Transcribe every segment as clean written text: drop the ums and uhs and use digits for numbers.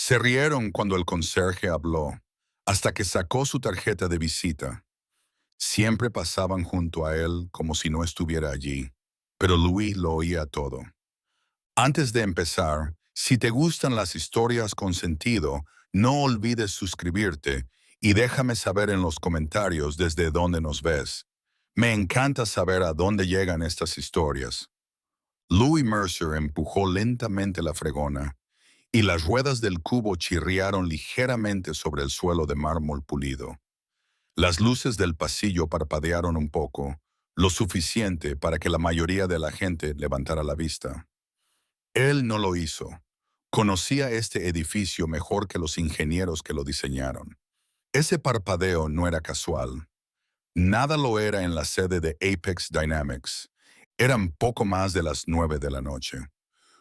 Se rieron cuando el conserje habló, hasta que sacó su tarjeta de visita. Siempre pasaban junto a él como si no estuviera allí, pero Louis lo oía todo. Antes de empezar, si te gustan las historias con sentido, no olvides suscribirte y déjame saber en los comentarios desde dónde nos ves. Me encanta saber a dónde llegan estas historias. Louis Mercer empujó lentamente la fregona y las ruedas del cubo chirriaron ligeramente sobre el suelo de mármol pulido. Las luces del pasillo parpadearon un poco, lo suficiente para que la mayoría de la gente levantara la vista. Él no lo hizo. Conocía este edificio mejor que los ingenieros que lo diseñaron. Ese parpadeo no era casual. Nada lo era en la sede de Apex Dynamics. Eran poco más de las 9 de la noche.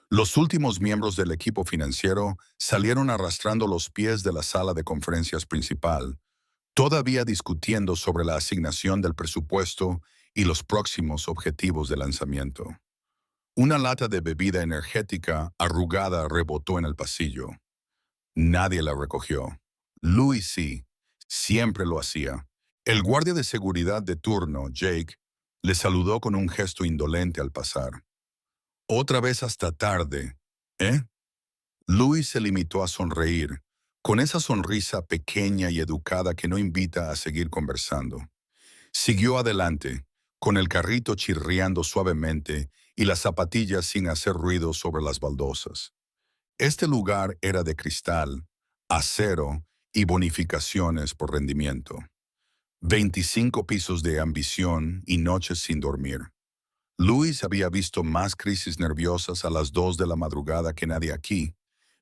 Los últimos miembros del equipo financiero salieron arrastrando los pies de la sala de conferencias principal, todavía discutiendo sobre la asignación del presupuesto y los próximos objetivos de lanzamiento. Una lata de bebida energética arrugada rebotó en el pasillo. Nadie la recogió. Louis sí, siempre lo hacía. El guardia de seguridad de turno, Jake, le saludó con un gesto indolente al pasar. Otra vez hasta tarde, ¿eh? Louis se limitó a sonreír, con esa sonrisa pequeña y educada que no invita a seguir conversando. Siguió adelante, con el carrito chirriando suavemente y las zapatillas sin hacer ruido sobre las baldosas. Este lugar era de cristal, acero y bonificaciones por rendimiento. 25 pisos de ambición y noches sin dormir. Louis había visto más crisis nerviosas a las 2 de la madrugada que nadie aquí,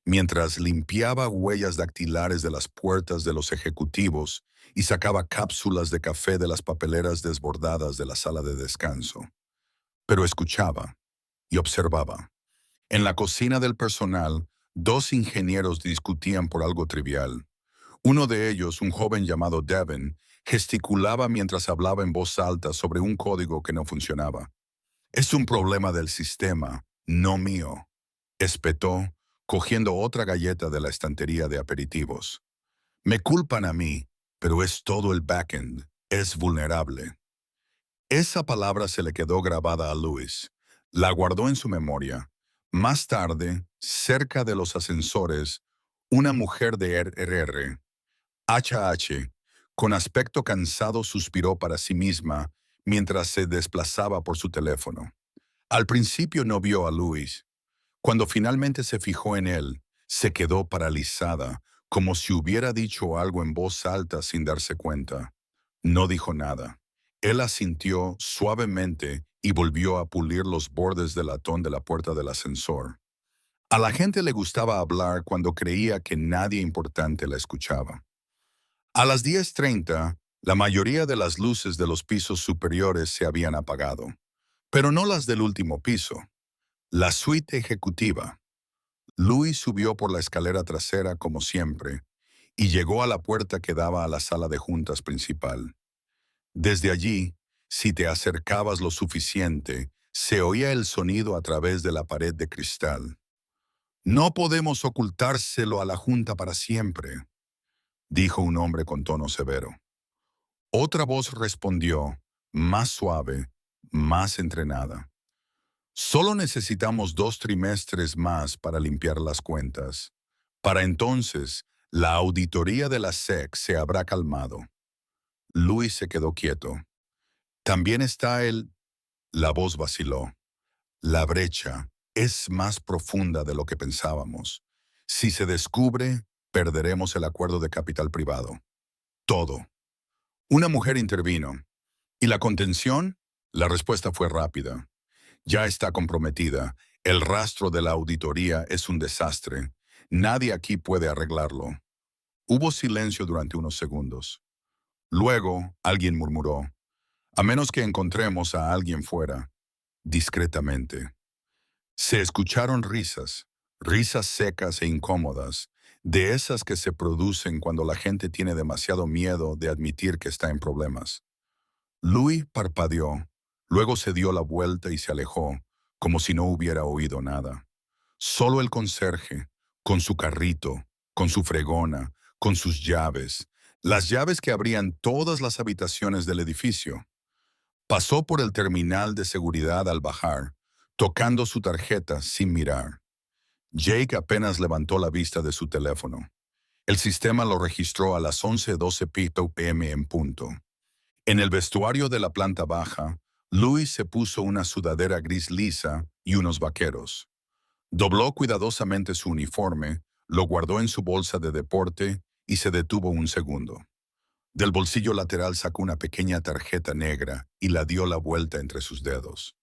mientras limpiaba huellas dactilares de las puertas de los ejecutivos y sacaba cápsulas de café de las papeleras desbordadas de la sala de descanso. Pero escuchaba y observaba. En la cocina del personal, dos ingenieros discutían por algo trivial. Uno de ellos, un joven llamado Devin, gesticulaba mientras hablaba en voz alta sobre un código que no funcionaba. «Es un problema del sistema, no mío», espetó, cogiendo otra galleta de la estantería de aperitivos. «Me culpan a mí, pero es todo el backend. Es vulnerable». Esa palabra se le quedó grabada a Louis. La guardó en su memoria. Más tarde, cerca de los ascensores, una mujer de RR, HH, con aspecto cansado suspiró para sí misma mientras se desplazaba por su teléfono. Al principio no vio a Louis. Cuando finalmente se fijó en él, se quedó paralizada, como si hubiera dicho algo en voz alta sin darse cuenta. No dijo nada. Él asintió suavemente y volvió a pulir los bordes del latón de la puerta del ascensor. A la gente le gustaba hablar cuando creía que nadie importante la escuchaba. A las 10:30, la mayoría de las luces de los pisos superiores se habían apagado, pero no las del último piso. La suite ejecutiva. Louis subió por la escalera trasera como siempre y llegó a la puerta que daba a la sala de juntas principal. Desde allí, si te acercabas lo suficiente, se oía el sonido a través de la pared de cristal. «No podemos ocultárselo a la junta para siempre», dijo un hombre con tono severo. Otra voz respondió, más suave, más entrenada. «Solo necesitamos 2 trimestres más para limpiar las cuentas. Para entonces, la auditoría de la SEC se habrá calmado». Louis se quedó quieto. «También está el...» La voz vaciló. «La brecha es más profunda de lo que pensábamos. Si se descubre, perderemos el acuerdo de capital privado. Todo». Una mujer intervino. «¿Y la contención?» La respuesta fue rápida. «Ya está comprometida. El rastro de la auditoría es un desastre. Nadie aquí puede arreglarlo». Hubo silencio durante unos segundos. Luego, alguien murmuró, «A menos que encontremos a alguien fuera», discretamente. Se escucharon risas, risas secas e incómodas, de esas que se producen cuando la gente tiene demasiado miedo de admitir que está en problemas. Louis parpadeó, luego se dio la vuelta y se alejó, como si no hubiera oído nada. Solo el conserje, con su carrito, con su fregona, con sus llaves, las llaves que abrían todas las habitaciones del edificio. Pasó por el terminal de seguridad al bajar, tocando su tarjeta sin mirar. Jake apenas levantó la vista de su teléfono. El sistema lo registró a las 11:12 p.m. en punto. En el vestuario de la planta baja, Louis se puso una sudadera gris lisa y unos vaqueros. Dobló cuidadosamente su uniforme, lo guardó en su bolsa de deporte y se detuvo un segundo. Del bolsillo lateral sacó una pequeña tarjeta negra y la dio la vuelta entre sus dedos.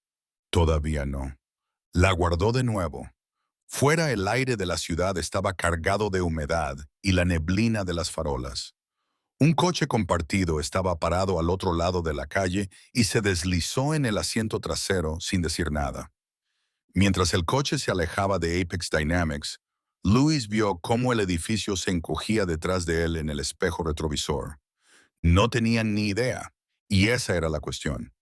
Todavía no. La guardó de nuevo. Fuera el aire de la ciudad estaba cargado de humedad y la neblina de las farolas. Un coche compartido estaba parado al otro lado de la calle y se deslizó en el asiento trasero sin decir nada. Mientras el coche se alejaba de Apex Dynamics, Louis vio cómo el edificio se encogía detrás de él en el espejo retrovisor. No tenían ni idea, y esa era la cuestión.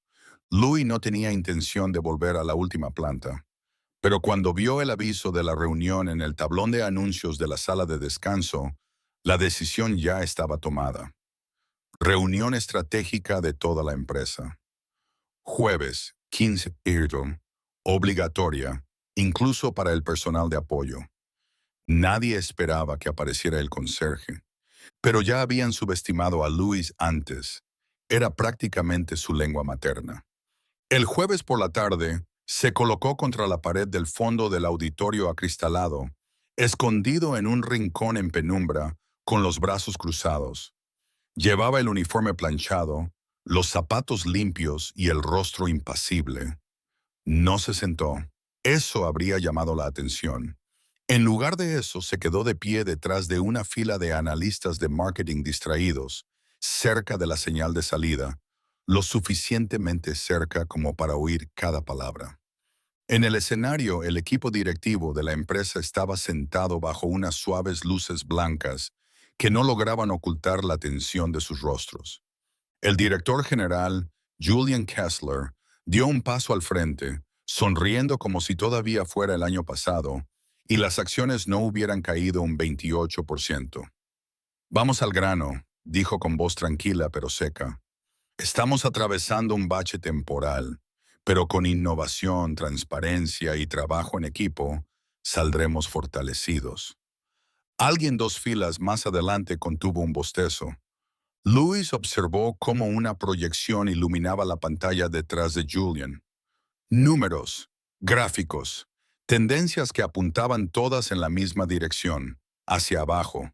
Louis no tenía intención de volver a la última planta, pero cuando vio el aviso de la reunión en el tablón de anuncios de la sala de descanso, la decisión ya estaba tomada. Reunión estratégica de toda la empresa. Jueves, 15 de abril, obligatoria, incluso para el personal de apoyo. Nadie esperaba que apareciera el conserje, pero ya habían subestimado a Louis antes. Era prácticamente su lengua materna. El jueves por la tarde, se colocó contra la pared del fondo del auditorio acristalado, escondido en un rincón en penumbra, con los brazos cruzados. Llevaba el uniforme planchado, los zapatos limpios y el rostro impasible. No se sentó. Eso habría llamado la atención. En lugar de eso, se quedó de pie detrás de una fila de analistas de marketing distraídos, cerca de la señal de salida, lo suficientemente cerca como para oír cada palabra. En el escenario, el equipo directivo de la empresa estaba sentado bajo unas suaves luces blancas que no lograban ocultar la tensión de sus rostros. El director general, Julian Kessler, dio un paso al frente, sonriendo como si todavía fuera el año pasado, y las acciones no hubieran caído un 28%. Vamos al grano, dijo con voz tranquila pero seca. Estamos atravesando un bache temporal, pero con innovación, transparencia y trabajo en equipo, saldremos fortalecidos. Alguien 2 filas más adelante contuvo un bostezo. Louis observó cómo una proyección iluminaba la pantalla detrás de Julian. Números, gráficos, tendencias que apuntaban todas en la misma dirección, hacia abajo.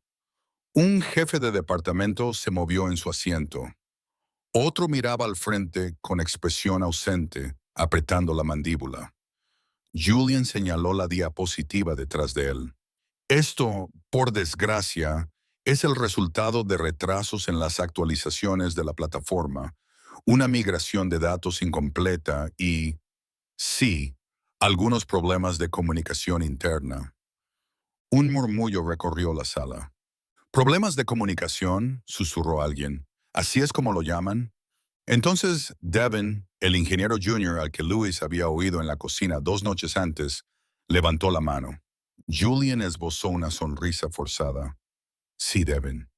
Un jefe de departamento se movió en su asiento. Otro miraba al frente con expresión ausente, apretando la mandíbula. Julian señaló la diapositiva detrás de él. Esto, por desgracia, es el resultado de retrasos en las actualizaciones de la plataforma, una migración de datos incompleta y, sí, algunos problemas de comunicación interna. Un murmullo recorrió la sala. ¿Problemas de comunicación?, susurró alguien. ¿Así es como lo llaman? Entonces, Devin, el ingeniero junior al que Louis había oído en la cocina 2 noches antes, levantó la mano. Julian esbozó una sonrisa forzada. Sí, Devin.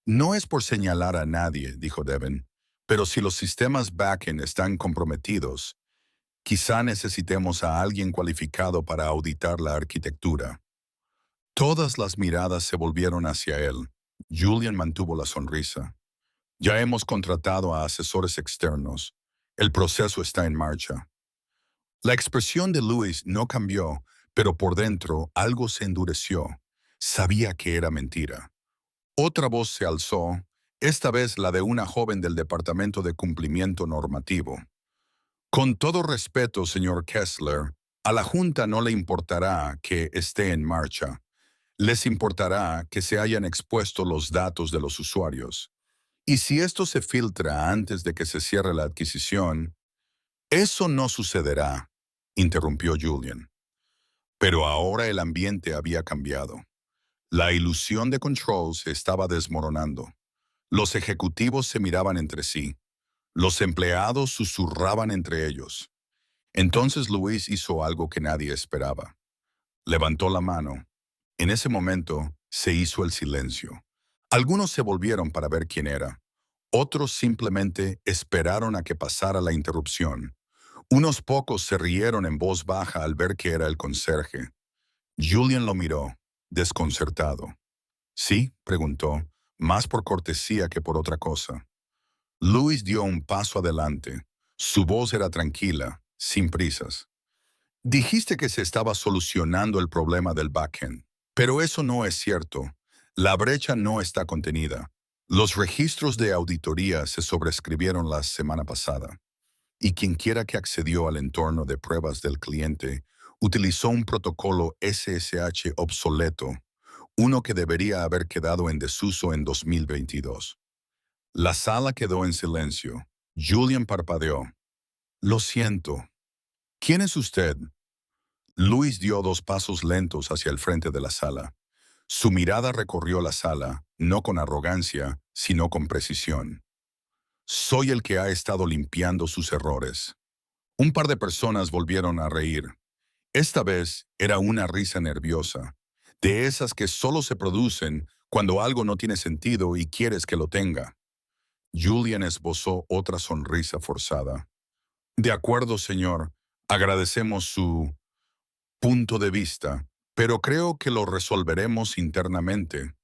No es por señalar a nadie, dijo Devin, pero si los sistemas backend están comprometidos, quizá necesitemos a alguien cualificado para auditar la arquitectura. Todas las miradas se volvieron hacia él. Julian mantuvo la sonrisa. Ya hemos contratado a asesores externos. El proceso está en marcha. La expresión de Louis no cambió, pero por dentro algo se endureció. Sabía que era mentira. Otra voz se alzó, esta vez la de una joven del Departamento de Cumplimiento Normativo. Con todo respeto, señor Kessler, a la Junta no le importará que esté en marcha. Les importará que se hayan expuesto los datos de los usuarios. Y si esto se filtra antes de que se cierre la adquisición, eso no sucederá, interrumpió Julian. Pero ahora el ambiente había cambiado. La ilusión de control se estaba desmoronando. Los ejecutivos se miraban entre sí. Los empleados susurraban entre ellos. Entonces Luis hizo algo que nadie esperaba. Levantó la mano. En ese momento, Se hizo el silencio. Algunos se volvieron para ver quién era. Otros simplemente esperaron a que pasara la interrupción. Unos pocos se rieron en voz baja al ver que era el conserje. Julian lo miró, desconcertado. ¿Sí?, preguntó, más por cortesía que por otra cosa. Louis dio un paso adelante. Su voz era tranquila, sin prisas. Dijiste que se estaba solucionando el problema del backend, pero eso no es cierto. La brecha no está contenida. Los registros de auditoría se sobrescribieron la semana pasada, y quienquiera que accedió al entorno de pruebas del cliente utilizó un protocolo SSH obsoleto, uno que debería haber quedado en desuso en 2022. La sala quedó en silencio. Julian parpadeó. Lo siento. ¿Quién es usted? Luis dio 2 pasos lentos hacia el frente de la sala. Su mirada recorrió la sala, no con arrogancia, sino con precisión. Soy el que ha estado limpiando sus errores. Un par de personas volvieron a reír. Esta vez era una risa nerviosa, de esas que solo se producen cuando algo no tiene sentido y quieres que lo tenga. Julian esbozó otra sonrisa forzada. De acuerdo, señor. Agradecemos su punto de vista, pero creo que lo resolveremos internamente.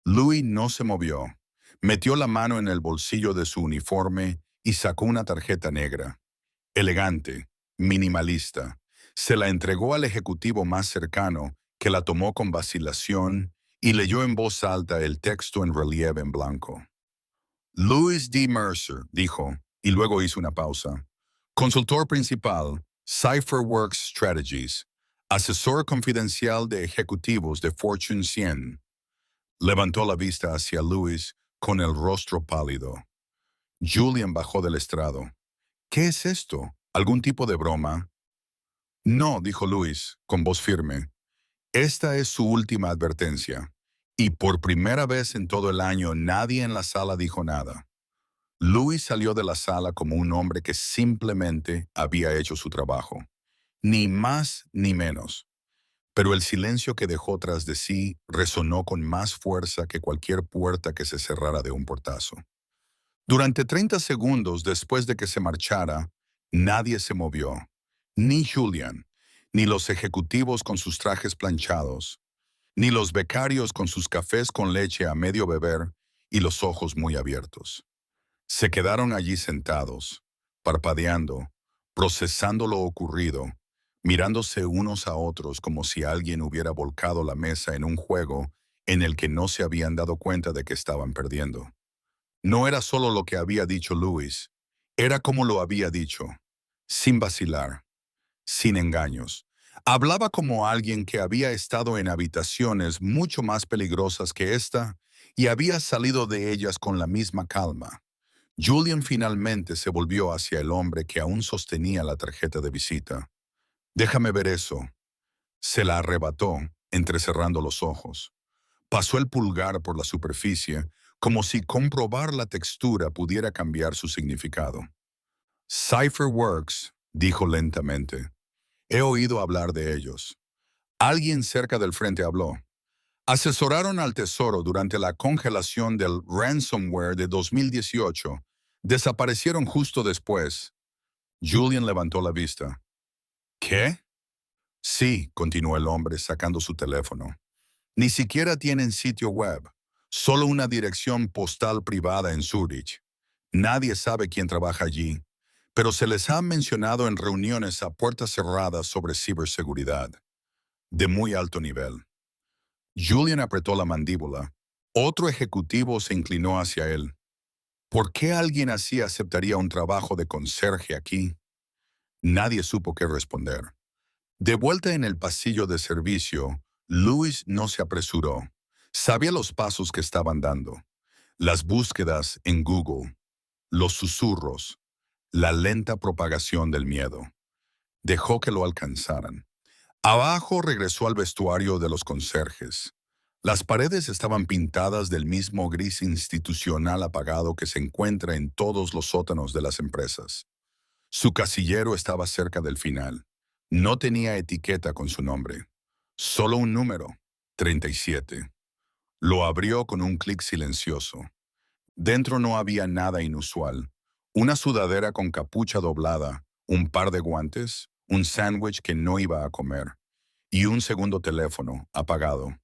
Louis no se movió. Metió la mano en el bolsillo de su uniforme y sacó una tarjeta negra. Elegante, minimalista. Se la entregó al ejecutivo más cercano, que la tomó con vacilación y leyó en voz alta el texto en relieve en blanco. Louis D. Mercer, dijo, y luego hizo una pausa. Consultor principal, CipherWorks Strategies, asesor confidencial de ejecutivos de Fortune 100. Levantó la vista hacia Louis con el rostro pálido. Julian bajó del estrado. ¿Qué es esto? ¿Algún tipo de broma? No, dijo Louis, con voz firme. Esta es su última advertencia. Y por primera vez en todo el año nadie en la sala dijo nada. Louis salió de la sala como un hombre que simplemente había hecho su trabajo. Ni más ni menos. Pero el silencio que dejó tras de sí resonó con más fuerza que cualquier puerta que se cerrara de un portazo. Durante 30 segundos después de que se marchara, nadie se movió. Ni Julian, ni los ejecutivos con sus trajes planchados, ni los becarios con sus cafés con leche a medio beber y los ojos muy abiertos. Se quedaron allí sentados, parpadeando, procesando lo ocurrido, mirándose unos a otros como si alguien hubiera volcado la mesa en un juego en el que no se habían dado cuenta de que estaban perdiendo. No era solo lo que había dicho Louis, era como lo había dicho, sin vacilar, sin engaños. Hablaba como alguien que había estado en habitaciones mucho más peligrosas que esta y había salido de ellas con la misma calma. Julian finalmente se volvió hacia el hombre que aún sostenía la tarjeta de visita. Déjame ver eso. Se la arrebató, entrecerrando los ojos. Pasó el pulgar por la superficie, como si comprobar la textura pudiera cambiar su significado. CipherWorks, dijo lentamente. He oído hablar de ellos. Alguien cerca del frente habló. Asesoraron al Tesoro durante la congelación del ransomware de 2018. Desaparecieron justo después. Julian levantó la vista. ¿Qué? Sí, continuó el hombre sacando su teléfono. Ni siquiera tienen sitio web, solo una dirección postal privada en Zurich. Nadie sabe quién trabaja allí, pero se les ha mencionado en reuniones a puertas cerradas sobre ciberseguridad, de muy alto nivel. Julian apretó la mandíbula. Otro ejecutivo se inclinó hacia él. ¿Por qué alguien así aceptaría un trabajo de conserje aquí? Nadie supo qué responder. De vuelta en el pasillo de servicio, Louis no se apresuró. Sabía los pasos que estaban dando. Las búsquedas en Google, los susurros, la lenta propagación del miedo. Dejó que lo alcanzaran. Abajo regresó al vestuario de los conserjes. Las paredes estaban pintadas del mismo gris institucional apagado que se encuentra en todos los sótanos de las empresas. Su casillero estaba cerca del final. No tenía etiqueta con su nombre. Solo un número, 37. Lo abrió con un clic silencioso. Dentro no había nada inusual. Una sudadera con capucha doblada, un par de guantes, un sándwich que no iba a comer y un segundo teléfono apagado.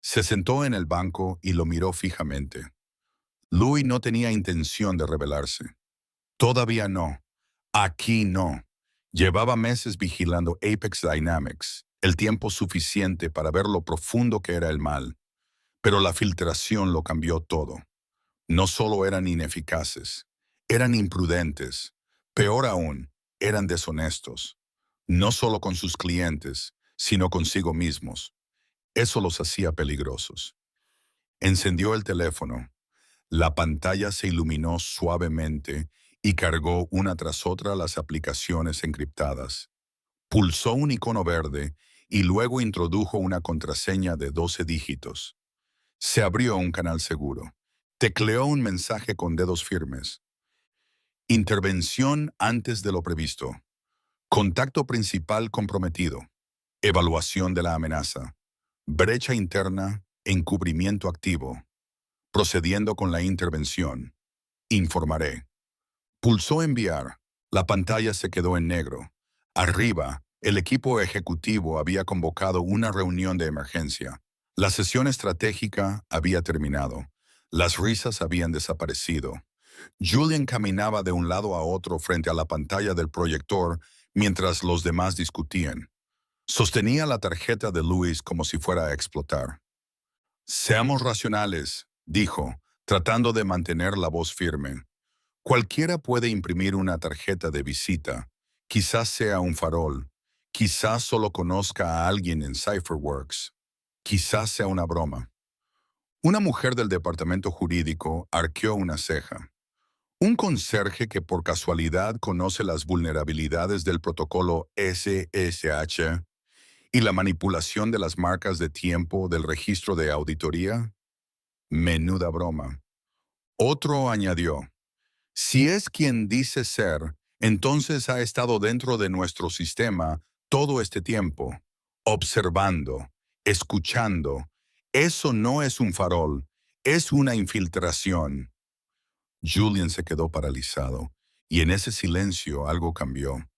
Se sentó en el banco y lo miró fijamente. Louis no tenía intención de rebelarse. Todavía no. Aquí no. Llevaba meses vigilando Apex Dynamics, el tiempo suficiente para ver lo profundo que era el mal. Pero la filtración lo cambió todo. No solo eran ineficaces, eran imprudentes. Peor aún, eran deshonestos. No solo con sus clientes, sino consigo mismos. Eso los hacía peligrosos. Encendió el teléfono. La pantalla se iluminó suavemente y cargó una tras otra las aplicaciones encriptadas. Pulsó un icono verde y luego introdujo una contraseña de 12 dígitos. Se abrió un canal seguro. Tecleó un mensaje con dedos firmes. Intervención antes de lo previsto. Contacto principal comprometido. Evaluación de la amenaza. Brecha interna. Encubrimiento activo. Procediendo con la intervención. Informaré. Pulsó enviar. La pantalla se quedó en negro. Arriba, el equipo ejecutivo había convocado una reunión de emergencia. La sesión estratégica había terminado. Las risas habían desaparecido. Julian caminaba de un lado a otro frente a la pantalla del proyector mientras los demás discutían. Sostenía la tarjeta de Louis como si fuera a explotar. Seamos racionales, dijo, tratando de mantener la voz firme. Cualquiera puede imprimir una tarjeta de visita. Quizás sea un farol. Quizás solo conozca a alguien en CypherWorks. Quizás sea una broma. Una mujer del departamento jurídico arqueó una ceja. Un conserje que por casualidad conoce las vulnerabilidades del protocolo SSH y la manipulación de las marcas de tiempo del registro de auditoría. Menuda broma. Otro añadió. Si es quien dice ser, entonces ha estado dentro de nuestro sistema todo este tiempo, observando, escuchando. Eso no es un farol, es una infiltración. Julian se quedó paralizado, y en ese silencio algo cambió,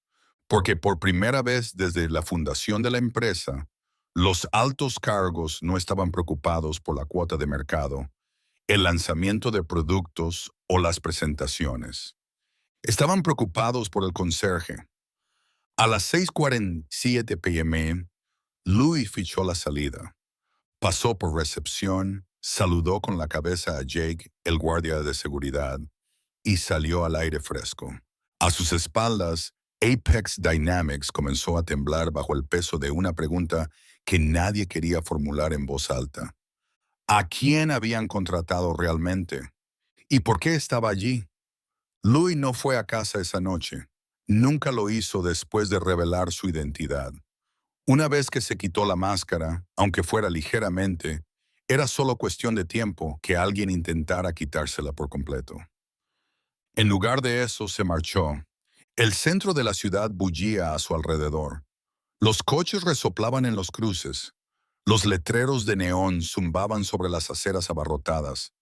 porque por primera vez desde la fundación de la empresa, los altos cargos no estaban preocupados por la cuota de mercado, el lanzamiento de productos o las presentaciones. Estaban preocupados por el conserje. A las 6:47 p.m., Louis fichó la salida. Pasó por recepción, saludó con la cabeza a Jake, el guardia de seguridad, y salió al aire fresco. A sus espaldas, Apex Dynamics comenzó a temblar bajo el peso de una pregunta que nadie quería formular en voz alta. ¿A quién habían contratado realmente? ¿Y por qué estaba allí? Louis no fue a casa esa noche. Nunca lo hizo después de revelar su identidad. Una vez que se quitó la máscara, aunque fuera ligeramente, era solo cuestión de tiempo que alguien intentara quitársela por completo. En lugar de eso, se marchó. El centro de la ciudad bullía a su alrededor. Los coches resoplaban en los cruces. Los letreros de neón zumbaban sobre las aceras abarrotadas.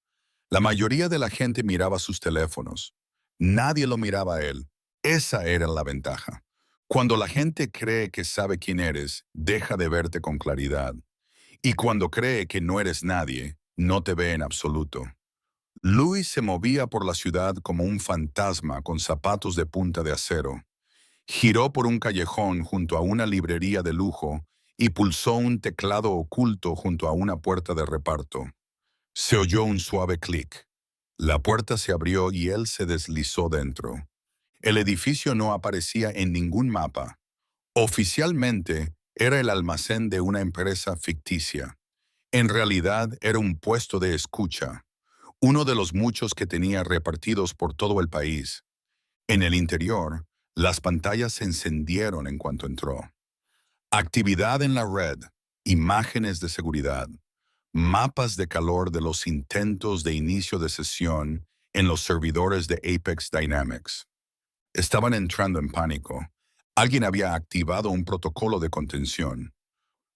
La mayoría de la gente miraba sus teléfonos. Nadie lo miraba a él. Esa era la ventaja. Cuando la gente cree que sabe quién eres, deja de verte con claridad. Y cuando cree que no eres nadie, no te ve en absoluto. Louis se movía por la ciudad como un fantasma con zapatos de punta de acero. Giró por un callejón junto a una librería de lujo y pulsó un teclado oculto junto a una puerta de reparto. Se oyó un suave clic. La puerta se abrió y él se deslizó dentro. El edificio no aparecía en ningún mapa. Oficialmente, era el almacén de una empresa ficticia. En realidad, era un puesto de escucha, uno de los muchos que tenía repartidos por todo el país. En el interior, las pantallas se encendieron en cuanto entró. Actividad en la red, imágenes de seguridad, mapas de calor de los intentos de inicio de sesión en los servidores de Apex Dynamics. Estaban entrando en pánico. Alguien había activado un protocolo de contención.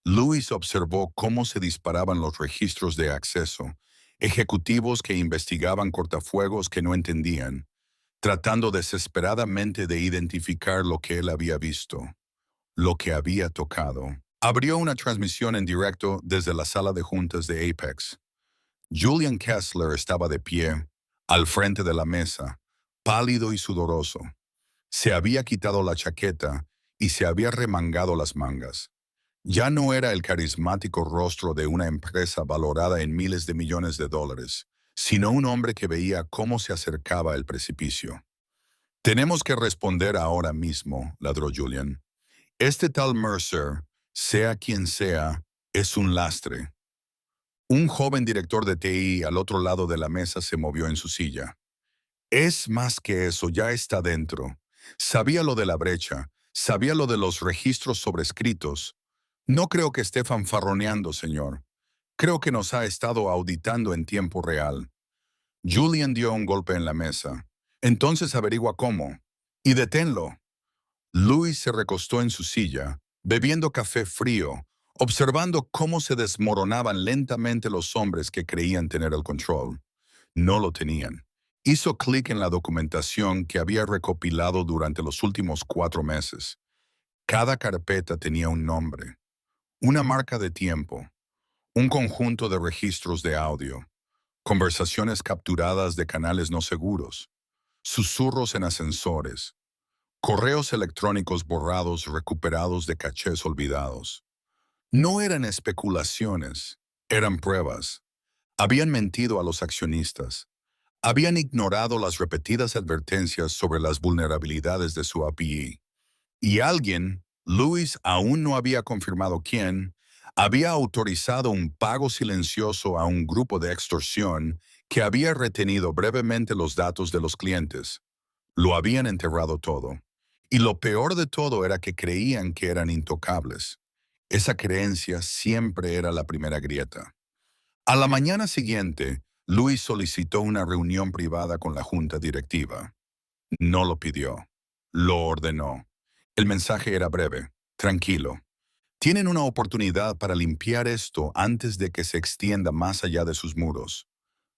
Lewis observó cómo se disparaban los registros de acceso, ejecutivos que investigaban cortafuegos que no entendían, tratando desesperadamente de identificar lo que él había visto, lo que había tocado. Abrió una transmisión en directo desde la sala de juntas de Apex. Julian Kessler estaba de pie, al frente de la mesa, pálido y sudoroso. Se había quitado la chaqueta y se había remangado las mangas. Ya no era el carismático rostro de una empresa valorada en miles de millones de dólares, sino un hombre que veía cómo se acercaba el precipicio. Tenemos que responder ahora mismo, ladró Julian. Este tal Mercer, sea quien sea, es un lastre. Un joven director de TI al otro lado de la mesa se movió en su silla. Es más que eso, ya está dentro. Sabía lo de la brecha, sabía lo de los registros sobrescritos. No creo que esté fanfarroneando, señor. Creo que nos ha estado auditando en tiempo real. Julian dio un golpe en la mesa. Entonces averigua cómo. Y deténlo. Louis se recostó en su silla, bebiendo café frío, observando cómo se desmoronaban lentamente los hombres que creían tener el control. No lo tenían. Hizo clic en la documentación que había recopilado durante los últimos 4 meses. Cada carpeta tenía un nombre, una marca de tiempo, un conjunto de registros de audio, conversaciones capturadas de canales no seguros, susurros en ascensores, correos electrónicos borrados recuperados de cachés olvidados. No eran especulaciones, eran pruebas. Habían mentido a los accionistas. Habían ignorado las repetidas advertencias sobre las vulnerabilidades de su API. Y alguien, Lewis aún no había confirmado quién, había autorizado un pago silencioso a un grupo de extorsión que había retenido brevemente los datos de los clientes. Lo habían enterrado todo. Y lo peor de todo era que creían que eran intocables. Esa creencia siempre era la primera grieta. A la mañana siguiente, Luis solicitó una reunión privada con la junta directiva. No lo pidió, lo ordenó. El mensaje era breve, tranquilo. Tienen una oportunidad para limpiar esto antes de que se extienda más allá de sus muros.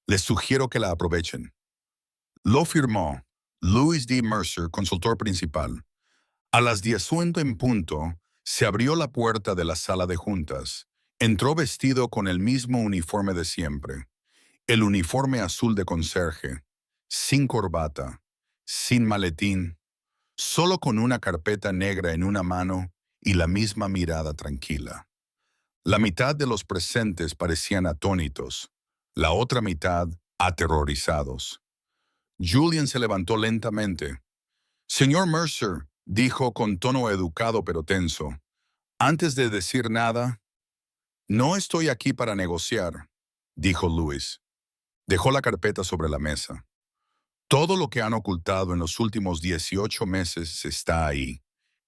Les sugiero que la aprovechen. Lo firmó Louis D. Mercer, consultor principal. A las 10 en punto, se abrió la puerta de la sala de juntas. Entró vestido con el mismo uniforme de siempre. El uniforme azul de conserje, sin corbata, sin maletín, solo con una carpeta negra en una mano y la misma mirada tranquila. La mitad de los presentes parecían atónitos, la otra mitad aterrorizados. Julian se levantó lentamente. Señor Mercer, dijo con tono educado pero tenso, antes de decir nada, no estoy aquí para negociar, dijo Lewis. Dejó la carpeta sobre la mesa. Todo lo que han ocultado en los últimos 18 meses está ahí.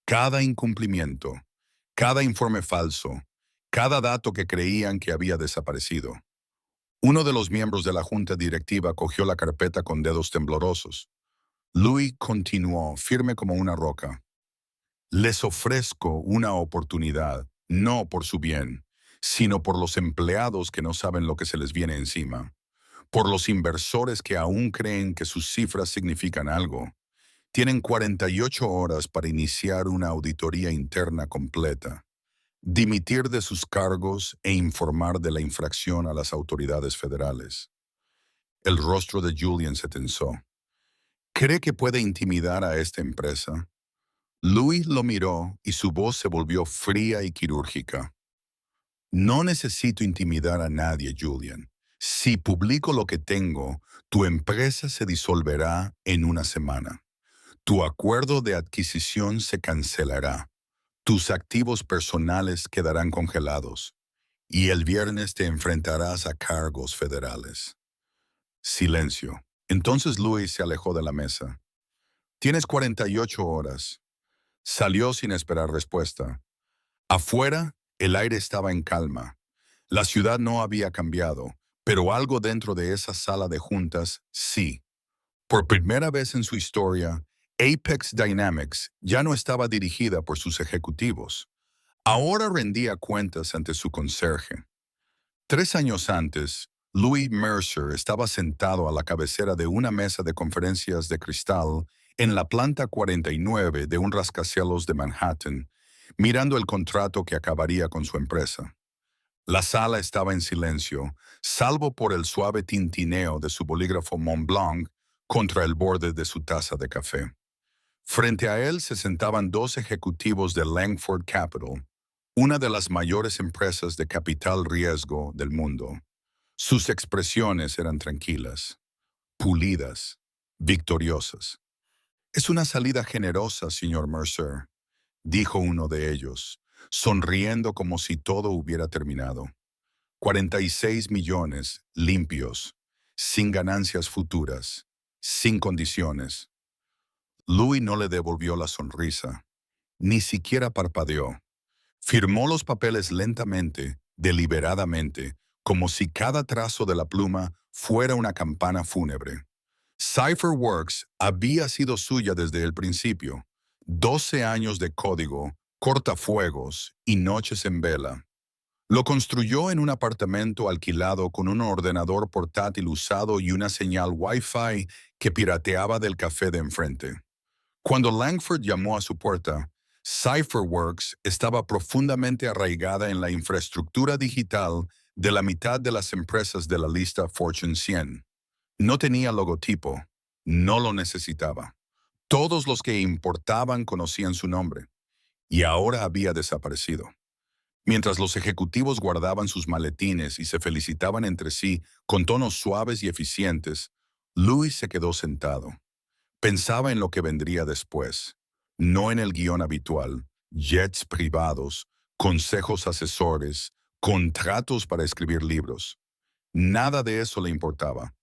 Cada incumplimiento, cada informe falso, cada dato que creían que había desaparecido. Uno de los miembros de la junta directiva cogió la carpeta con dedos temblorosos. Louis continuó, firme como una roca. Les ofrezco una oportunidad, no por su bien, sino por los empleados que no saben lo que se les viene encima, por los inversores que aún creen que sus cifras significan algo. Tienen 48 horas para iniciar una auditoría interna completa, dimitir de sus cargos e informar de la infracción a las autoridades federales. El rostro de Julian se tensó. ¿Cree que puede intimidar a esta empresa? Louis lo miró y su voz se volvió fría y quirúrgica. No necesito intimidar a nadie, Julian. Si publico lo que tengo, tu empresa se disolverá en una semana. Tu acuerdo de adquisición se cancelará. Tus activos personales quedarán congelados. Y el viernes te enfrentarás a cargos federales. Silencio. Entonces Louis se alejó de la mesa. Tienes 48 horas. Salió sin esperar respuesta. Afuera, el aire estaba en calma. La ciudad no había cambiado, pero algo dentro de esa sala de juntas sí. Por primera vez en su historia, Apex Dynamics ya no estaba dirigida por sus ejecutivos. Ahora rendía cuentas ante su conserje. 3 años antes, Louis Mercer estaba sentado a la cabecera de una mesa de conferencias de cristal en la planta 49 de un rascacielos de Manhattan, mirando el contrato que acabaría con su empresa. La sala estaba en silencio, salvo por el suave tintineo de su bolígrafo Montblanc contra el borde de su taza de café. Frente a él se sentaban dos ejecutivos de Langford Capital, una de las mayores empresas de capital riesgo del mundo. Sus expresiones eran tranquilas, pulidas, victoriosas. «Es una salida generosa, señor Mercer», dijo uno de ellos, sonriendo como si todo hubiera terminado. 46 millones limpios, sin ganancias futuras, sin condiciones. Louis no le devolvió la sonrisa, ni siquiera parpadeó. Firmó los papeles lentamente, deliberadamente, como si cada trazo de la pluma fuera una campana fúnebre. CipherWorks había sido suya desde el principio. 12 años de código, cortafuegos y noches en vela. Lo construyó en un apartamento alquilado con un ordenador portátil usado y una señal Wi-Fi que pirateaba del café de enfrente. Cuando Langford llamó a su puerta, CipherWorks estaba profundamente arraigada en la infraestructura digital de la mitad de las empresas de la lista Fortune 100. No tenía logotipo, no lo necesitaba. Todos los que importaban conocían su nombre, y ahora había desaparecido. Mientras los ejecutivos guardaban sus maletines y se felicitaban entre sí con tonos suaves y eficientes, Louis se quedó sentado. Pensaba en lo que vendría después, no en el guión habitual, jets privados, consejos asesores, contratos para escribir libros. Nada de eso le importaba.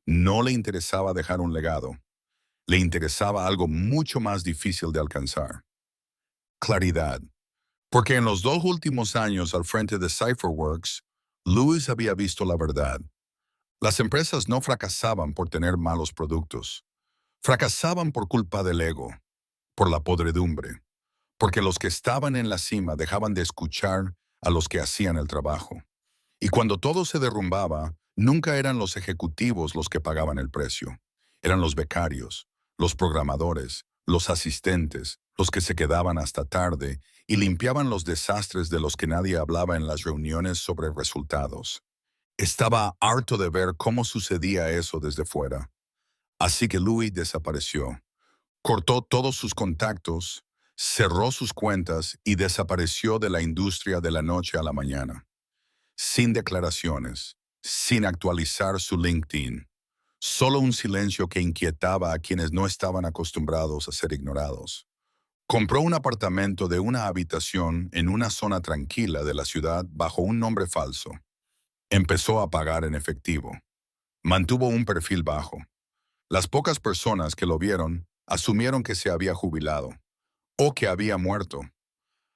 No le interesaba dejar un legado. Le interesaba algo mucho más difícil de alcanzar. Claridad. Porque en los 2 últimos años al frente de CipherWorks, Louis había visto la verdad. Las empresas no fracasaban por tener malos productos. Fracasaban por culpa del ego, por la podredumbre, porque los que estaban en la cima dejaban de escuchar a los que hacían el trabajo. Y cuando todo se derrumbaba, nunca eran los ejecutivos los que pagaban el precio. Eran los becarios, los programadores, los asistentes, los que se quedaban hasta tarde y limpiaban los desastres de los que nadie hablaba en las reuniones sobre resultados. Estaba harto de ver cómo sucedía eso desde fuera. Así que Louis desapareció. Cortó todos sus contactos, cerró sus cuentas y desapareció de la industria de la noche a la mañana. Sin declaraciones, sin actualizar su LinkedIn. Solo un silencio que inquietaba a quienes no estaban acostumbrados a ser ignorados. Compró un apartamento de una habitación en una zona tranquila de la ciudad bajo un nombre falso. Empezó a pagar en efectivo. Mantuvo un perfil bajo. Las pocas personas que lo vieron asumieron que se había jubilado o que había muerto.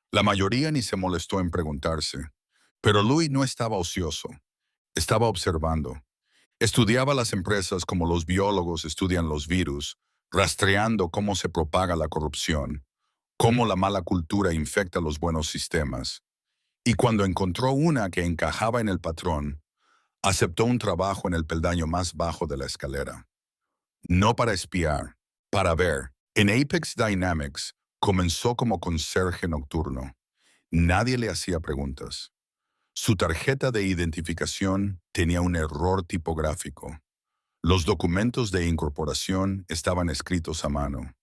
La mayoría ni se molestó en preguntarse. Pero Louis no estaba ocioso. Estaba observando. Estudiaba las empresas como los biólogos estudian los virus, rastreando cómo se propaga la corrupción, cómo la mala cultura infecta los buenos sistemas. Y cuando encontró una que encajaba en el patrón, aceptó un trabajo en el peldaño más bajo de la escalera. No para espiar, para ver. En Apex Dynamics comenzó como conserje nocturno. Nadie le hacía preguntas. Su tarjeta de identificación tenía un error tipográfico. Los documentos de incorporación estaban escritos a mano.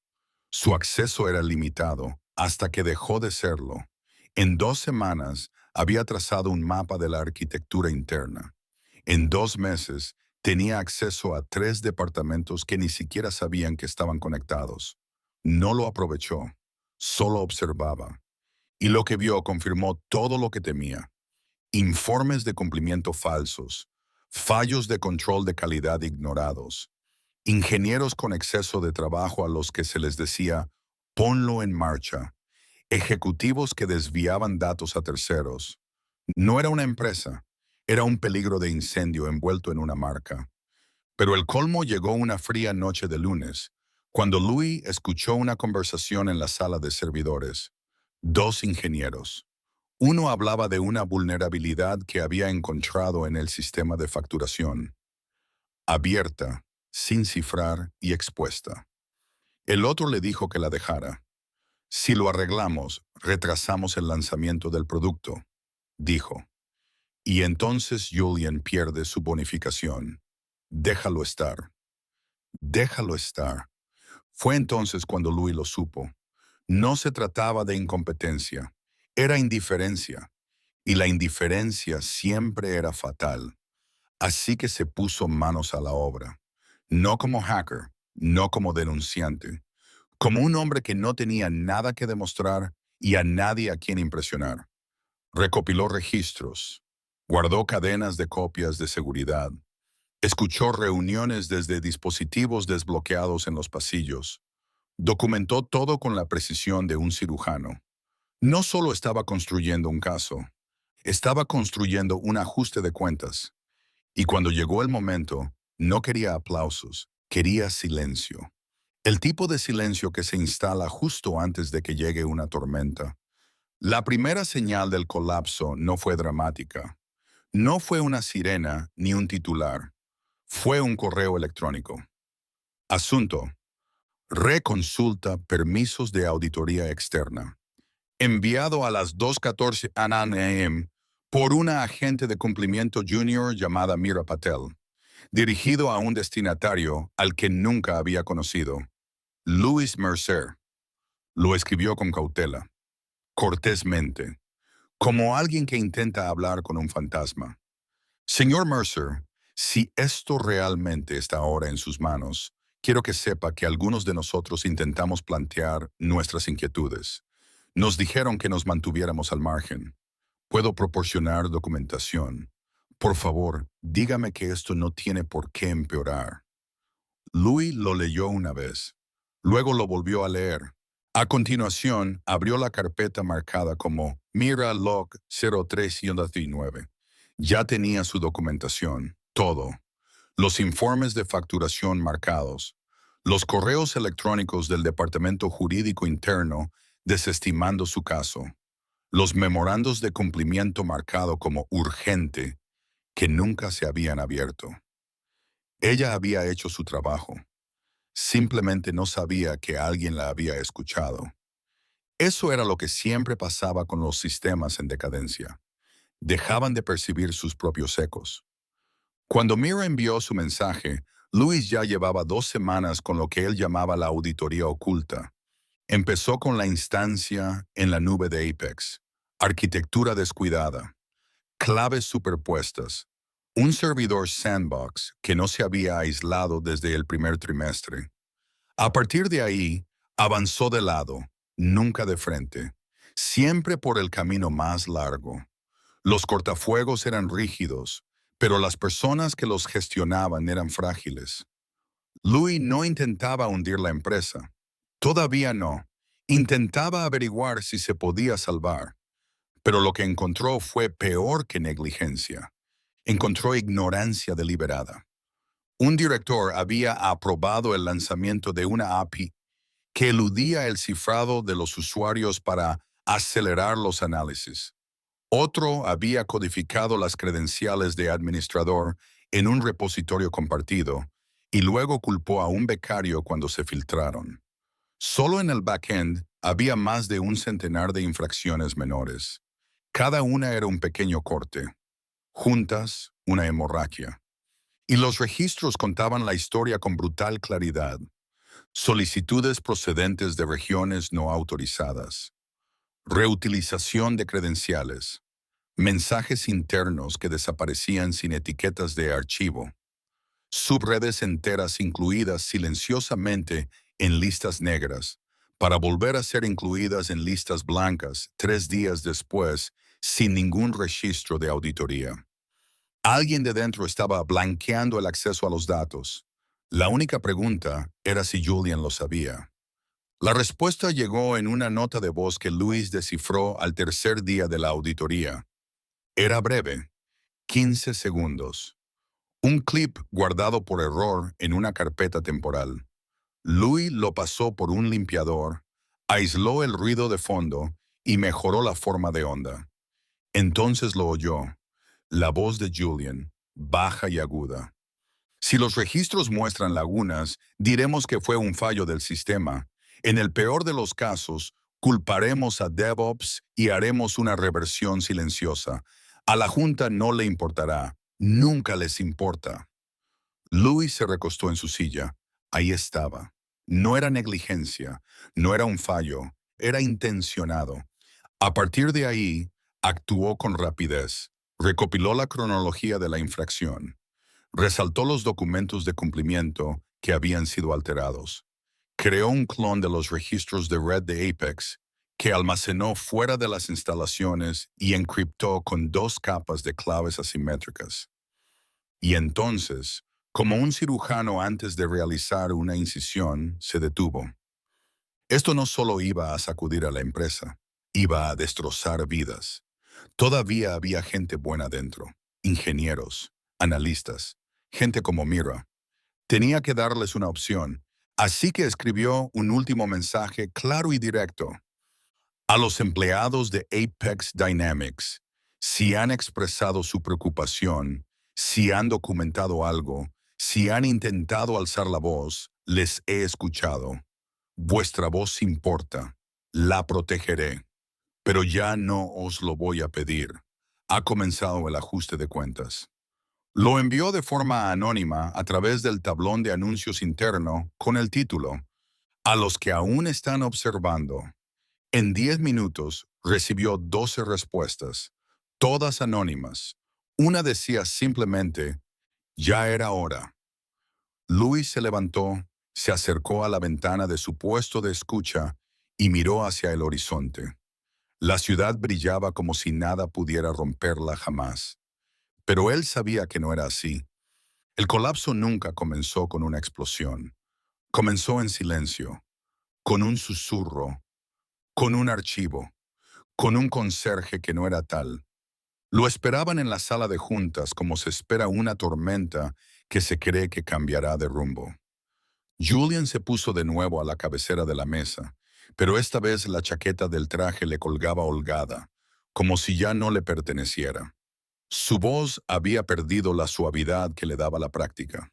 Su acceso era limitado hasta que dejó de serlo. En 2 semanas había trazado un mapa de la arquitectura interna. En 2 meses tenía acceso a 3 departamentos que ni siquiera sabían que estaban conectados. No lo aprovechó, solo observaba. Y lo que vio confirmó todo lo que temía. Informes de cumplimiento falsos, fallos de control de calidad ignorados, ingenieros con exceso de trabajo a los que se les decía, ponlo en marcha, ejecutivos que desviaban datos a terceros. No era una empresa, era un peligro de incendio envuelto en una marca. Pero el colmo llegó una fría noche de lunes, cuando Louis escuchó una conversación en la sala de servidores. Dos ingenieros, Uno hablaba de una vulnerabilidad que había encontrado en el sistema de facturación, abierta, sin cifrar y expuesta. El otro le dijo que la dejara. Si lo arreglamos, retrasamos el lanzamiento del producto, dijo. Y entonces Julian pierde su bonificación. Déjalo estar. Déjalo estar. Fue entonces cuando Louis lo supo. No se trataba de incompetencia, era indiferencia, y la indiferencia siempre era fatal. Así que se puso manos a la obra, no como hacker, no como denunciante, como un hombre que no tenía nada que demostrar y a nadie a quien impresionar. Recopiló registros, guardó cadenas de copias de seguridad, escuchó reuniones desde dispositivos desbloqueados en los pasillos, documentó todo con la precisión de un cirujano. No solo estaba construyendo un caso, estaba construyendo un ajuste de cuentas. Y cuando llegó el momento, no quería aplausos, quería silencio. El tipo de silencio que se instala justo antes de que llegue una tormenta. La primera señal del colapso no fue dramática. No fue una sirena ni un titular. Fue un correo electrónico. Asunto: reconsulta permisos de auditoría externa. Enviado a las 2:14 a.m. por una agente de cumplimiento junior llamada Mira Patel, dirigido a un destinatario al que nunca había conocido, Louis Mercer. Lo escribió con cautela, cortésmente, como alguien que intenta hablar con un fantasma. Señor Mercer, si esto realmente está ahora en sus manos, quiero que sepa que algunos de nosotros intentamos plantear nuestras inquietudes. Nos dijeron que nos mantuviéramos al margen. Puedo proporcionar documentación. Por favor, dígame que esto no tiene por qué empeorar. Louis lo leyó una vez. Luego lo volvió a leer. A continuación, abrió la carpeta marcada como Mira Log 03-19. Ya tenía su documentación, todo. Los informes de facturación marcados. Los correos electrónicos del Departamento Jurídico Interno desestimando su caso. Los memorandos de cumplimiento marcado como urgente que nunca se habían abierto. Ella había hecho su trabajo. Simplemente no sabía que alguien la había escuchado. Eso era lo que siempre pasaba con los sistemas en decadencia. Dejaban de percibir sus propios ecos. Cuando Mira envió su mensaje, Louis ya llevaba 2 semanas con lo que él llamaba la auditoría oculta. Empezó con la instancia en la nube de Apex, arquitectura descuidada, claves superpuestas, un servidor sandbox que no se había aislado desde el primer trimestre. A partir de ahí, avanzó de lado, nunca de frente, siempre por el camino más largo. Los cortafuegos eran rígidos, pero las personas que los gestionaban eran frágiles. Louis no intentaba hundir la empresa. Todavía no. Intentaba averiguar si se podía salvar. Pero lo que encontró fue peor que negligencia. Encontró ignorancia deliberada. Un director había aprobado el lanzamiento de una API que eludía el cifrado de los usuarios para acelerar los análisis. Otro había codificado las credenciales de administrador en un repositorio compartido y luego culpó a un becario cuando se filtraron. Solo en el backend había más de un centenar de infracciones menores. Cada una era un pequeño corte. Juntas, una hemorragia. Y los registros contaban la historia con brutal claridad. Solicitudes procedentes de regiones no autorizadas. Reutilización de credenciales. Mensajes internos que desaparecían sin etiquetas de archivo. Subredes enteras incluidas silenciosamente en listas negras, para volver a ser incluidas en listas blancas 3 días después sin ningún registro de auditoría. Alguien de dentro estaba blanqueando el acceso a los datos. La única pregunta era si Julian lo sabía. La respuesta llegó en una nota de voz que Louis descifró al tercer día de la auditoría. Era breve, 15 segundos. Un clip guardado por error en una carpeta temporal. Louis lo pasó por un limpiador, aisló el ruido de fondo y mejoró la forma de onda. Entonces lo oyó, la voz de Julian, baja y aguda. Si los registros muestran lagunas, diremos que fue un fallo del sistema. En el peor de los casos, culparemos a DevOps y haremos una reversión silenciosa. A la Junta no le importará. Nunca les importa. Louis se recostó en su silla. Ahí estaba. No era negligencia, no era un fallo, era intencionado. A partir de ahí, actuó con rapidez. Recopiló la cronología de la infracción. Resaltó los documentos de cumplimiento que habían sido alterados. Creó un clon de los registros de red de Apex que almacenó fuera de las instalaciones y encriptó con 2 capas de claves asimétricas. Y entonces, como un cirujano antes de realizar una incisión, se detuvo. Esto no solo iba a sacudir a la empresa, iba a destrozar vidas. Todavía había gente buena dentro, ingenieros, analistas, gente como Mira. Tenía que darles una opción, así que escribió un último mensaje claro y directo. A los empleados de Apex Dynamics, si han expresado su preocupación, si han documentado algo, si han intentado alzar la voz, les he escuchado. Vuestra voz importa, la protegeré, pero ya no os lo voy a pedir. Ha comenzado el ajuste de cuentas. Lo envió de forma anónima a través del tablón de anuncios interno con el título: A los que aún están observando. En 10 minutos recibió 12 respuestas, todas anónimas. Una decía simplemente: ya era hora. Luis se levantó, se acercó a la ventana de su puesto de escucha y miró hacia el horizonte. La ciudad brillaba como si nada pudiera romperla jamás. Pero él sabía que no era así. El colapso nunca comenzó con una explosión. Comenzó en silencio, con un susurro, con un archivo, con un conserje que no era tal. Lo esperaban en la sala de juntas como se espera una tormenta que se cree que cambiará de rumbo. Julian se puso de nuevo a la cabecera de la mesa, pero esta vez la chaqueta del traje le colgaba holgada, como si ya no le perteneciera. Su voz había perdido la suavidad que le daba la práctica.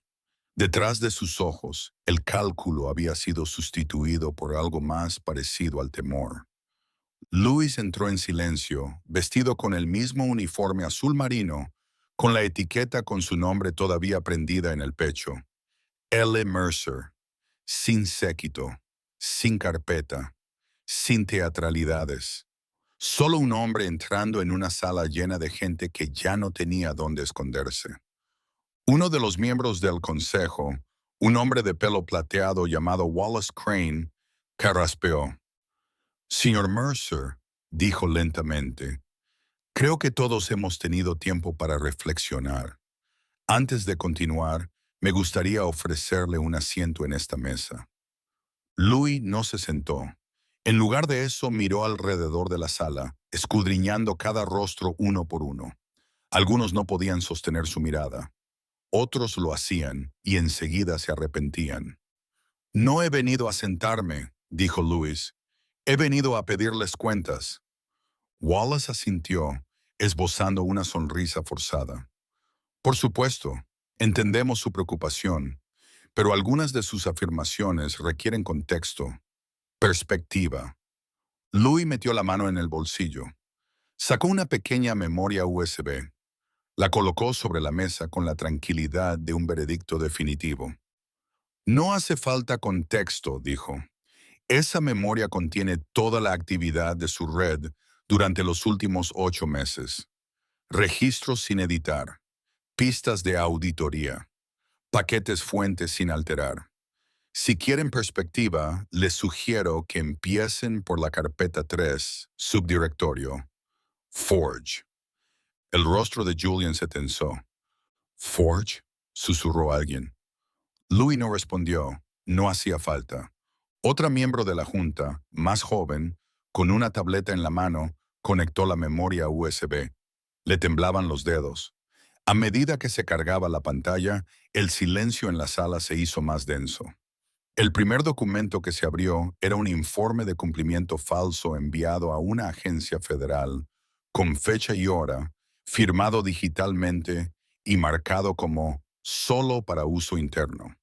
Detrás de sus ojos, el cálculo había sido sustituido por algo más parecido al temor. Louis entró en silencio, vestido con el mismo uniforme azul marino, con la etiqueta con su nombre todavía prendida en el pecho. L. Mercer, sin séquito, sin carpeta, sin teatralidades. Solo un hombre entrando en una sala llena de gente que ya no tenía dónde esconderse. Uno de los miembros del consejo, un hombre de pelo plateado llamado Wallace Crane, carraspeó. Señor Mercer, dijo lentamente, creo que todos hemos tenido tiempo para reflexionar. Antes de continuar, me gustaría ofrecerle un asiento en esta mesa. Louis no se sentó. En lugar de eso, miró alrededor de la sala, escudriñando cada rostro uno por uno. Algunos no podían sostener su mirada. Otros lo hacían y enseguida se arrepentían. No he venido a sentarme, dijo Louis. He venido a pedirles cuentas. Wallace asintió, esbozando una sonrisa forzada. Por supuesto, entendemos su preocupación, pero algunas de sus afirmaciones requieren contexto, perspectiva. Louis metió la mano en el bolsillo. Sacó una pequeña memoria USB. La colocó sobre la mesa con la tranquilidad de un veredicto definitivo. No hace falta contexto, dijo. Esa memoria contiene toda la actividad de su red durante los últimos 8 meses. Registros sin editar, pistas de auditoría, paquetes fuentes sin alterar. Si quieren perspectiva, les sugiero que empiecen por la carpeta 3, subdirectorio, Forge. El rostro de Julian se tensó. ¿Forge? Susurró alguien. Louis no respondió. No hacía falta. Otra miembro de la junta, más joven, con una tableta en la mano, conectó la memoria USB. Le temblaban los dedos. A medida que se cargaba la pantalla, el silencio en la sala se hizo más denso. El primer documento que se abrió era un informe de cumplimiento falso enviado a una agencia federal con fecha y hora, firmado digitalmente y marcado como solo para uso interno.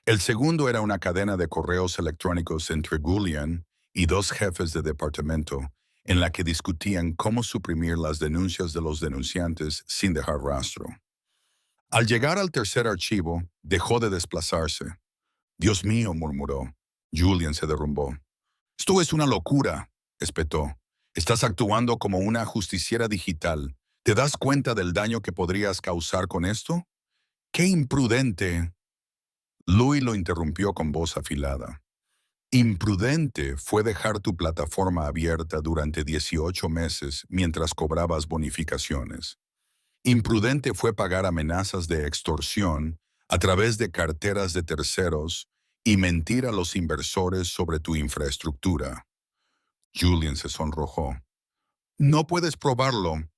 El segundo era una cadena de correos electrónicos entre Julian y dos jefes de departamento en la que discutían cómo suprimir las denuncias de los denunciantes sin dejar rastro. Al llegar al tercer archivo, dejó de desplazarse. Dios mío, murmuró. Julian se derrumbó. Esto es una locura, espetó. Estás actuando como una justiciera digital. ¿Te das cuenta del daño que podrías causar con esto? ¡Qué imprudente! Louis lo interrumpió con voz afilada. Imprudente fue dejar tu plataforma abierta durante 18 meses mientras cobrabas bonificaciones. Imprudente fue pagar amenazas de extorsión a través de carteras de terceros y mentir a los inversores sobre tu infraestructura. Julian se sonrojó. No puedes probarlo.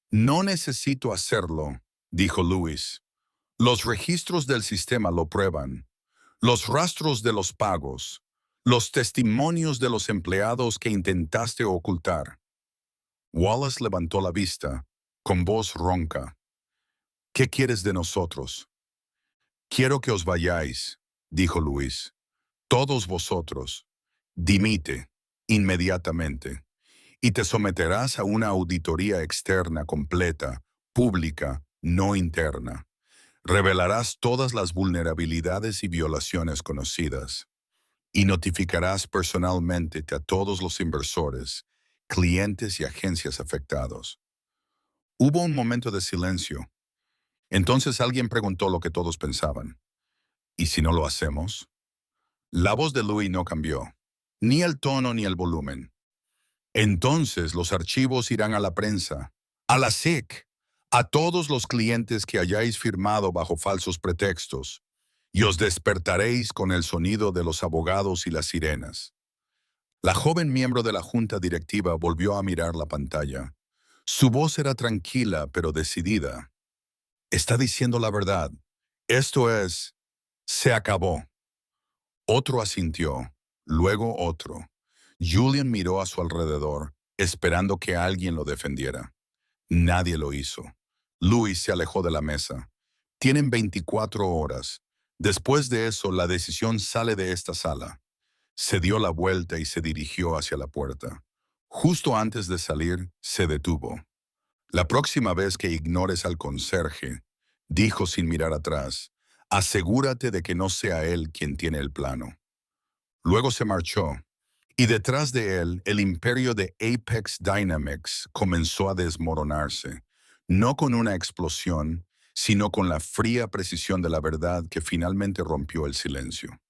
No necesito hacerlo, dijo Louis. Los registros del sistema lo prueban. Los rastros de los pagos. Los testimonios de los empleados que intentaste ocultar. Wallace levantó la vista, con voz ronca. ¿Qué quieres de nosotros? Quiero que os vayáis, dijo Luis. Todos vosotros. Dimite, inmediatamente, y te someterás a una auditoría externa completa, pública, no interna. Revelarás todas las vulnerabilidades y violaciones conocidas, y notificarás personalmente a todos los inversores, clientes y agencias afectados. Hubo un momento de silencio. Entonces alguien preguntó lo que todos pensaban. ¿Y si no lo hacemos? La voz de Louis no cambió, ni el tono ni el volumen. Entonces los archivos irán a la prensa, a la SEC, a todos los clientes que hayáis firmado bajo falsos pretextos, y os despertaréis con el sonido de los abogados y las sirenas. La joven miembro de la junta directiva volvió a mirar la pantalla. Su voz era tranquila pero decidida. Está diciendo la verdad. Esto es, se acabó. Otro asintió, luego otro. Julian miró a su alrededor, esperando que alguien lo defendiera. Nadie lo hizo. Louis se alejó de la mesa. Tienen 24 horas. Después de eso, la decisión sale de esta sala. Se dio la vuelta y se dirigió hacia la puerta. Justo antes de salir, se detuvo. La próxima vez que ignores al conserje, dijo sin mirar atrás, asegúrate de que no sea él quien tiene el plano. Luego se marchó, y detrás de él, el imperio de Apex Dynamics comenzó a desmoronarse, no con una explosión, sino con la fría precisión de la verdad que finalmente rompió el silencio.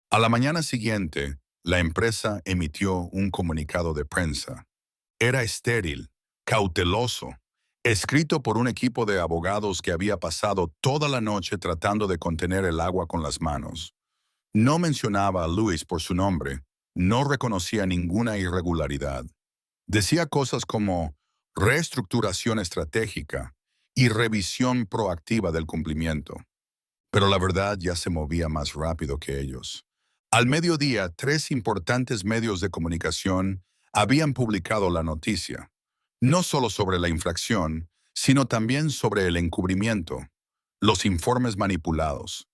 A la mañana siguiente, la empresa emitió un comunicado de prensa. Era estéril, cauteloso, escrito por un equipo de abogados que había pasado toda la noche tratando de contener el agua con las manos. No mencionaba a Louis por su nombre, no reconocía ninguna irregularidad. Decía cosas como reestructuración estratégica y revisión proactiva del cumplimiento. Pero la verdad ya se movía más rápido que ellos. Al mediodía, 3 importantes medios de comunicación habían publicado la noticia, no solo sobre la infracción, sino también sobre el encubrimiento, los informes manipulados,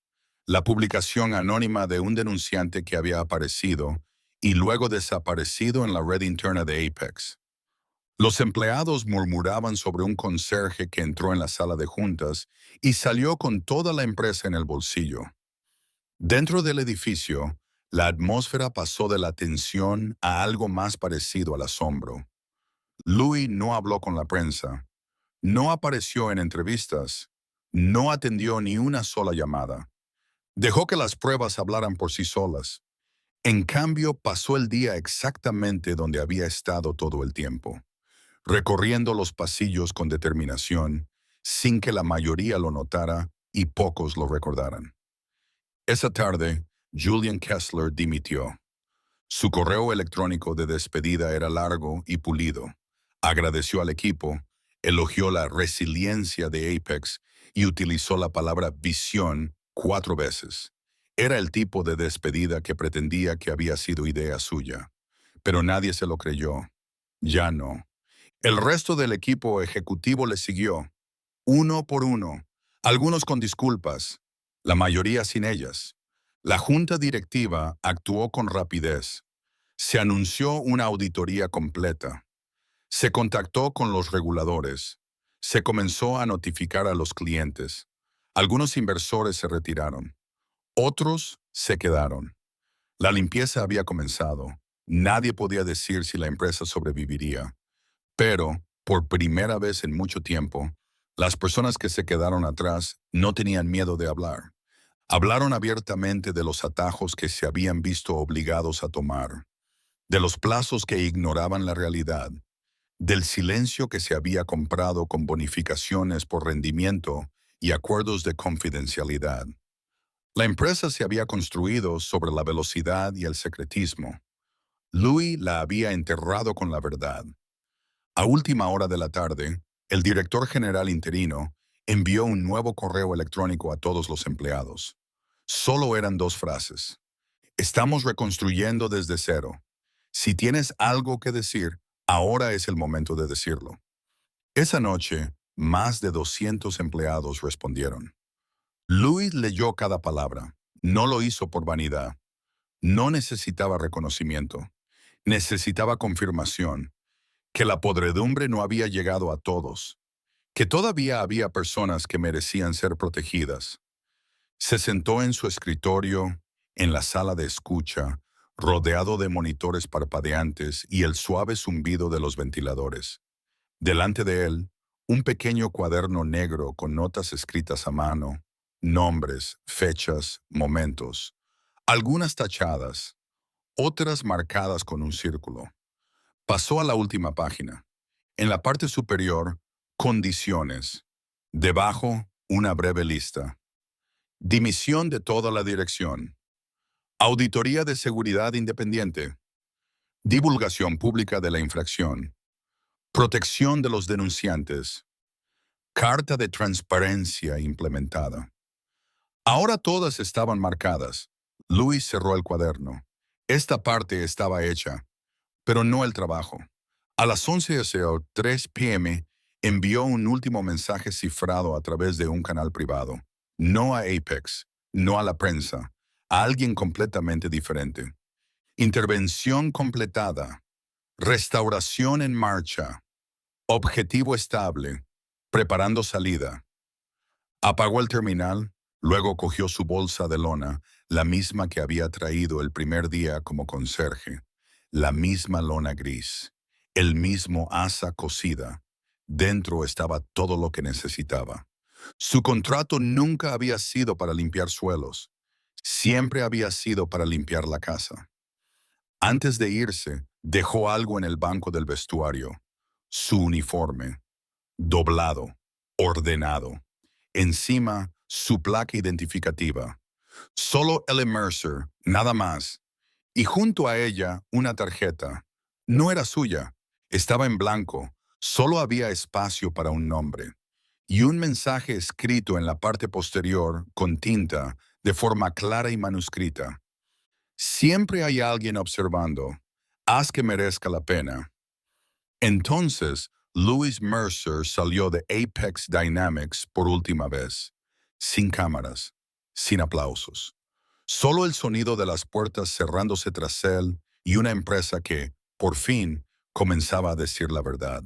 la publicación anónima de un denunciante que había aparecido y luego desaparecido en la red interna de Apex. Los empleados murmuraban sobre un conserje que entró en la sala de juntas y salió con toda la empresa en el bolsillo. Dentro del edificio, la atmósfera pasó de la tensión a algo más parecido al asombro. Louis no habló con la prensa, no apareció en entrevistas, no atendió ni una sola llamada. Dejó que las pruebas hablaran por sí solas. En cambio, pasó el día exactamente donde había estado todo el tiempo, recorriendo los pasillos con determinación, sin que la mayoría lo notara y pocos lo recordaran. Esa tarde, Julian Kessler dimitió. Su correo electrónico de despedida era largo y pulido. Agradeció al equipo, elogió la resiliencia de Apex y utilizó la palabra visión 4 veces. Era el tipo de despedida que pretendía que había sido idea suya. Pero nadie se lo creyó. Ya no. El resto del equipo ejecutivo le siguió, uno por uno, algunos con disculpas, la mayoría sin ellas. La junta directiva actuó con rapidez. Se anunció una auditoría completa. Se contactó con los reguladores. Se comenzó a notificar a los clientes. Algunos inversores se retiraron. Otros se quedaron. La limpieza había comenzado. Nadie podía decir si la empresa sobreviviría. Pero, por primera vez en mucho tiempo, las personas que se quedaron atrás no tenían miedo de hablar. Hablaron abiertamente de los atajos que se habían visto obligados a tomar, de los plazos que ignoraban la realidad, del silencio que se había comprado con bonificaciones por rendimiento y acuerdos de confidencialidad. La empresa se había construido sobre la velocidad y el secretismo. Louis la había enterrado con la verdad. A última hora de la tarde, el director general interino envió un nuevo correo electrónico a todos los empleados. Solo eran dos frases. Estamos reconstruyendo desde cero. Si tienes algo que decir, ahora es el momento de decirlo. Esa noche, más de 200 empleados respondieron. Louis leyó cada palabra. No lo hizo por vanidad. No necesitaba reconocimiento. Necesitaba confirmación. Que la podredumbre no había llegado a todos. Que todavía había personas que merecían ser protegidas. Se sentó en su escritorio, en la sala de escucha, rodeado de monitores parpadeantes y el suave zumbido de los ventiladores. Delante de él, un pequeño cuaderno negro con notas escritas a mano, nombres, fechas, momentos, algunas tachadas, otras marcadas con un círculo. Pasó a la última página. En la parte superior, condiciones. Debajo, una breve lista. Dimisión de toda la dirección. Auditoría de seguridad independiente. Divulgación pública de la infracción. Protección de los denunciantes. Carta de transparencia implementada. Ahora todas estaban marcadas. Louis cerró el cuaderno. Esta parte estaba hecha, pero no el trabajo. A las 11:03 p.m. envió un último mensaje cifrado a través de un canal privado. No a Apex, no a la prensa, a alguien completamente diferente. Intervención completada. Restauración en marcha. Objetivo estable. Preparando salida. Apagó el terminal, luego cogió su bolsa de lona, la misma que había traído el primer día como conserje, la misma lona gris, el mismo asa cosida. Dentro estaba todo lo que necesitaba. Su contrato nunca había sido para limpiar suelos, siempre había sido para limpiar la casa. Antes de irse, dejó algo en el banco del vestuario, su uniforme, doblado, ordenado. Encima, su placa identificativa. Solo L. Mercer, nada más. Y junto a ella, una tarjeta. No era suya. Estaba en blanco. Solo había espacio para un nombre. Y un mensaje escrito en la parte posterior, con tinta, de forma clara y manuscrita. Siempre hay alguien observando. Haz que merezca la pena. Entonces, Louis Mercer salió de Apex Dynamics por última vez, sin cámaras, sin aplausos. Solo el sonido de las puertas cerrándose tras él y una empresa que, por fin, comenzaba a decir la verdad.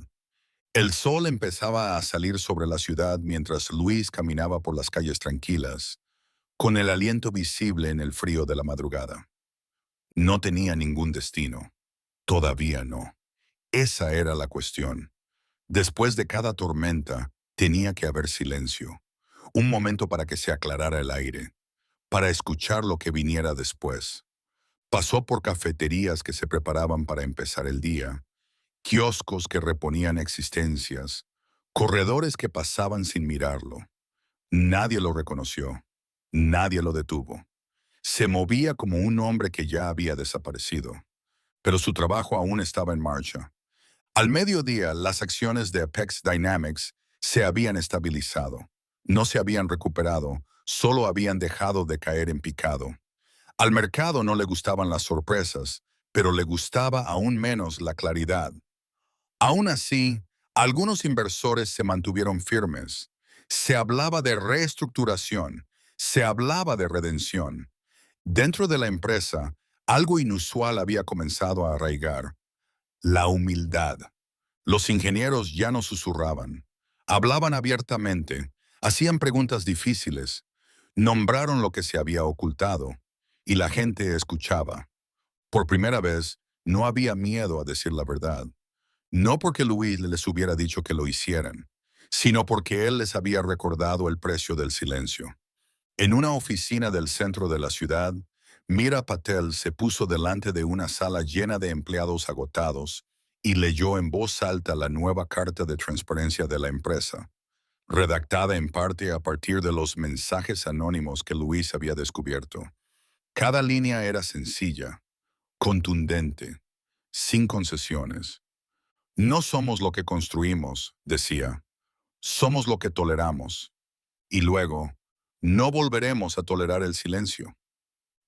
El sol empezaba a salir sobre la ciudad mientras Luis caminaba por las calles tranquilas, con el aliento visible en el frío de la madrugada. No tenía ningún destino. Todavía no. Esa era la cuestión. Después de cada tormenta, tenía que haber silencio. Un momento para que se aclarara el aire, para escuchar lo que viniera después. Pasó por cafeterías que se preparaban para empezar el día, kioscos que reponían existencias, corredores que pasaban sin mirarlo. Nadie lo reconoció, nadie lo detuvo. Se movía como un hombre que ya había desaparecido, pero su trabajo aún estaba en marcha. Al mediodía, las acciones de Apex Dynamics se habían estabilizado. No se habían recuperado, solo habían dejado de caer en picado. Al mercado no le gustaban las sorpresas, pero le gustaba aún menos la claridad. Aún así, algunos inversores se mantuvieron firmes. Se hablaba de reestructuración, se hablaba de redención. Dentro de la empresa, algo inusual había comenzado a arraigar: la humildad. Los ingenieros ya no susurraban, hablaban abiertamente, hacían preguntas difíciles, nombraron lo que se había ocultado, y la gente escuchaba. Por primera vez, no había miedo a decir la verdad. No porque Luis les hubiera dicho que lo hicieran, sino porque él les había recordado el precio del silencio. En una oficina del centro de la ciudad, Mira Patel se puso delante de una sala llena de empleados agotados y leyó en voz alta la nueva carta de transparencia de la empresa, redactada en parte a partir de los mensajes anónimos que Luis había descubierto. Cada línea era sencilla, contundente, sin concesiones. No somos lo que construimos, decía, somos lo que toleramos. Y luego, no volveremos a tolerar el silencio.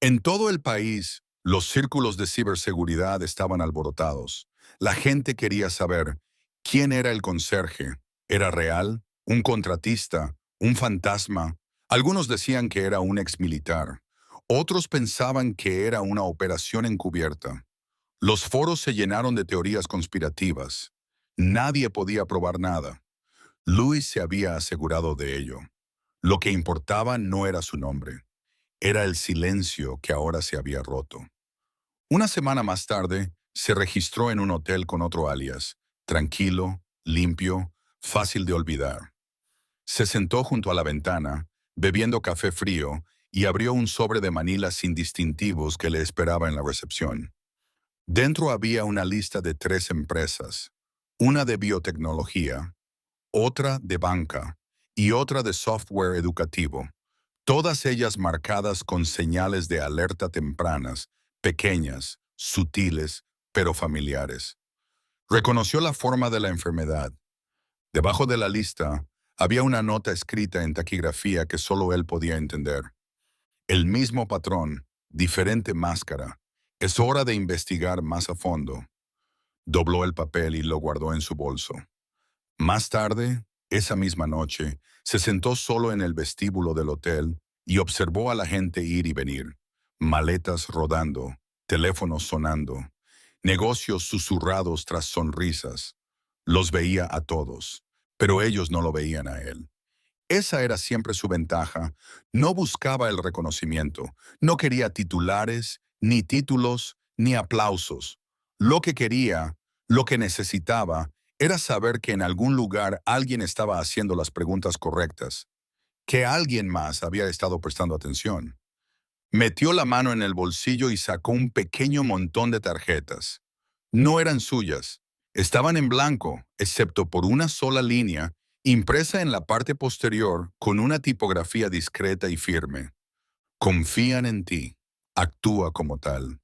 En todo el país, los círculos de ciberseguridad estaban alborotados. La gente quería saber quién era el conserje. ¿Era real? ¿Un contratista? ¿Un fantasma? Algunos decían que era un exmilitar. Otros pensaban que era una operación encubierta. Los foros se llenaron de teorías conspirativas. Nadie podía probar nada. Louis se había asegurado de ello. Lo que importaba no era su nombre, era el silencio que ahora se había roto. Una semana más tarde, se registró en un hotel con otro alias, tranquilo, limpio, fácil de olvidar. Se sentó junto a la ventana, bebiendo café frío, y abrió un sobre de Manila sin distintivos que le esperaba en la recepción. Dentro había una lista de 3 empresas, una de biotecnología, otra de banca y otra de software educativo, todas ellas marcadas con señales de alerta tempranas, pequeñas, sutiles, pero familiares. Reconoció la forma de la enfermedad. Debajo de la lista había una nota escrita en taquigrafía que solo él podía entender. El mismo patrón, diferente máscara. Es hora de investigar más a fondo. Dobló el papel y lo guardó en su bolso. Más tarde, esa misma noche, se sentó solo en el vestíbulo del hotel y observó a la gente ir y venir, maletas rodando, teléfonos sonando, negocios susurrados tras sonrisas. Los veía a todos, pero ellos no lo veían a él. Esa era siempre su ventaja. No buscaba el reconocimiento, no quería titulares, ni títulos, ni aplausos. Lo que quería, lo que necesitaba, era saber que en algún lugar alguien estaba haciendo las preguntas correctas, que alguien más había estado prestando atención. Metió la mano en el bolsillo y sacó un pequeño montón de tarjetas. No eran suyas, estaban en blanco, excepto por una sola línea, impresa en la parte posterior con una tipografía discreta y firme. Confían en ti, actúa como tal.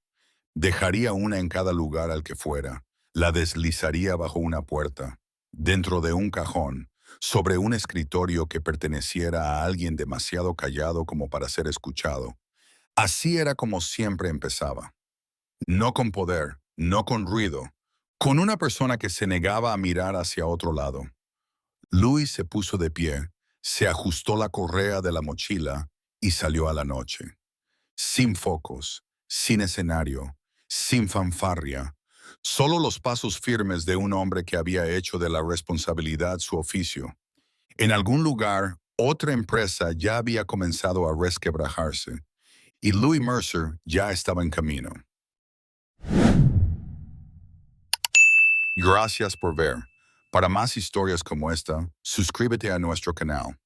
Dejaría una en cada lugar al que fuera, la deslizaría bajo una puerta, dentro de un cajón, sobre un escritorio que perteneciera a alguien demasiado callado como para ser escuchado. Así era como siempre empezaba. No con poder, no con ruido, con una persona que se negaba a mirar hacia otro lado. Louis se puso de pie, se ajustó la correa de la mochila y salió a la noche. Sin focos, sin escenario, sin fanfarria, solo los pasos firmes de un hombre que había hecho de la responsabilidad su oficio. En algún lugar, otra empresa ya había comenzado a resquebrajarse, y Louis Mercer ya estaba en camino. Gracias por ver. Para más historias como esta, suscríbete a nuestro canal.